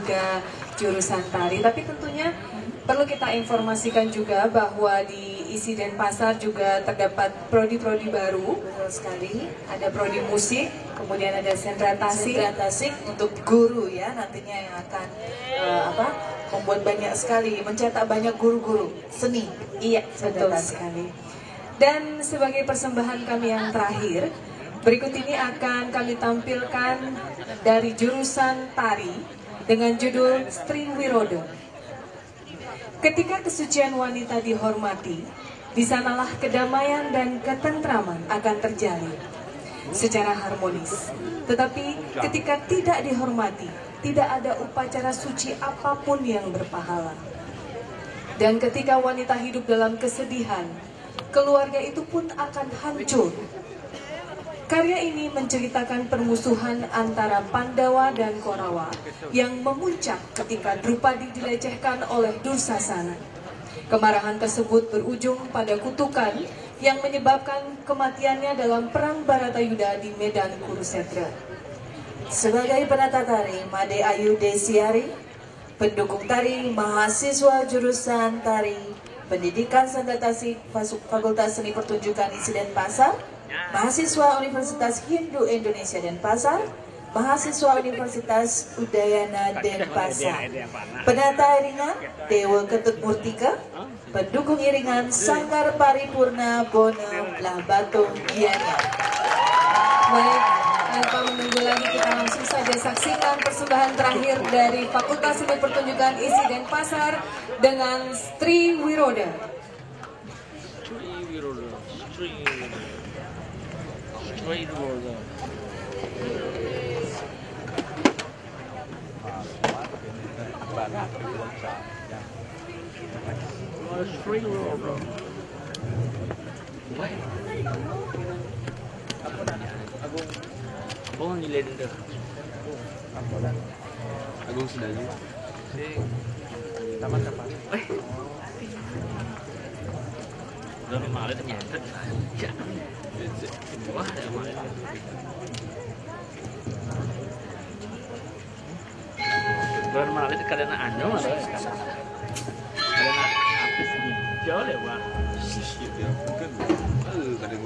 juga jurusan tari. Tapi tentunya perlu kita informasikan juga bahwa di ISI Denpasar juga terdapat prodi-prodi baru. Betul sekali. Ada prodi musik, kemudian ada sentra tasik. Sentra tasik untuk guru ya, nantinya yang akan membuat banyak sekali, mencetak banyak guru-guru seni. Iya, betul sekali. Dan sebagai persembahan kami yang terakhir, berikut ini akan kami tampilkan dari jurusan tari dengan judul String Wirodo. Ketika kesucian wanita dihormati, di sanalah kedamaian dan ketentraman akan terjalin secara harmonis. Tetapi ketika tidak dihormati, tidak ada upacara suci apapun yang berpahala. Dan ketika wanita hidup dalam kesedihan, keluarga itu pun akan hancur. Karya ini menceritakan permusuhan antara Pandawa dan Korawa yang memuncak ketika Drupadi dilecehkan oleh Dursasana. Kemarahan tersebut berujung pada kutukan yang menyebabkan kematiannya dalam perang Baratayuda di medan Kurusetra. Sebagai penata tari, Made Ayu Desiari, pendukung tari, mahasiswa jurusan tari, Pendidikan Sentra Tasik, Fakultas Seni Pertunjukan ISI Denpasar, mahasiswa Universitas Hindu Indonesia Denpasar, mahasiswa Universitas Udayana Denpasar, penata iringan Dewa Ketut Murtika, pendukung iringan Sanggar Paripurna Bonem Lah Batung Gianyar. Baik, tanpa menunggu lagi kita langsung saja saksikan persembahan terakhir dari Fakultas Seni Pertunjukan ISI Denpasar dengan Stri Wiroda. Agung Nyilender. Agung Sedayu. Taman Kapas. Udah kemarin ternyata. Ya. Wah, ya kemarin. Udah kemarin karena anu malah. Karena habis hijau lewat. Sisir ya. Kan. Kadang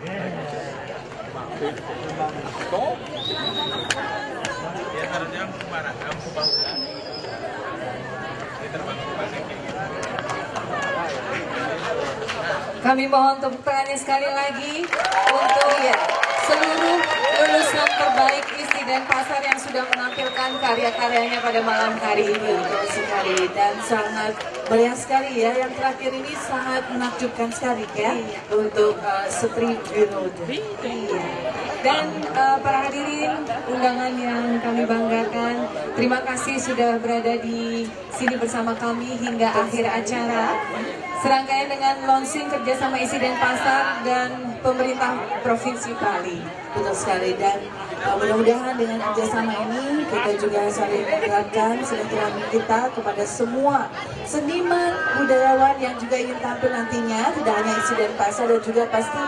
Ya harusnya kemana? Kamu ke bawah. Dia terbang ke bawah kayak gitu. Kami mohon tepuk tangannya sekali lagi untuk seluruh lulusan terbaik ISI dan Pasar yang sudah menampilkan karya-karyanya pada malam hari ini. Betul sekali dan sangat meriah sekali ya. Yang terakhir ini sangat menakjubkan sekali ya untuk Street Road. Dan para hadirin undangan yang kami banggakan, terima kasih sudah berada di sini bersama kami hingga akhir acara. Serangkaian dengan launching kerjasama ISI dan Pasar dan pemerintah Provinsi Bali. Betul sekali dan mudah-mudahan dengan kerjasama ini kita juga saling mengingatkan silaturahmi kita kepada semua seniman, budayawan yang juga ingin tampil nantinya, tidak hanya ISI dan Pasar dan juga pasti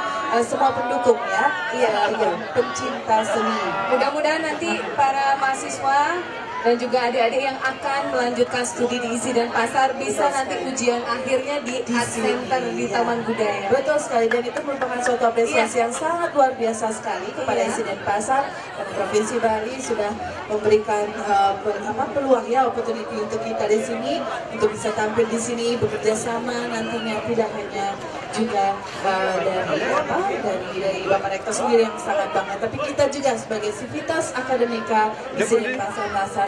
semua pendukung ya, yang pencinta seni. Mudah-mudahan nanti para mahasiswa dan juga adik-adik yang akan melanjutkan studi di ISI dan Pasar bisa nanti ujian akhirnya di Art Center di Taman Budaya. Betul sekali dan itu merupakan suatu apresiasi yang sangat luar biasa sekali kepada ISI dan Pasar dan Provinsi Bali sudah memberikan peluang ya, opportunity untuk kita di sini untuk bisa tampil di sini bekerja sama nantinya tidak hanya juga dari Bapak Rektor sendiri yang sangat bangga, tapi kita juga sebagai Civitas Akademika ISI dan Pasar merasa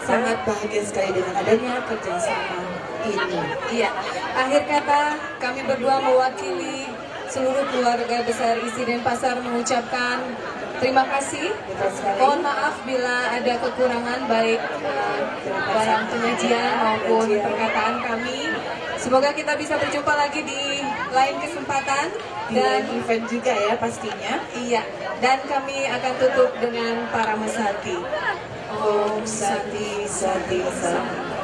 sangat bahagia sekali dengan adanya kerjasama ini. Iya, akhir kata kami berdua mewakili seluruh keluarga besar ISI dan Pasar mengucapkan terima kasih. Mohon maaf bila ada kekurangan baik barang penyajian maupun perkataan kami. Semoga kita bisa berjumpa lagi di lain kesempatan dan event juga ya pastinya. Iya, dan kami akan tutup dengan para mesati. Om Sati Sati Sati.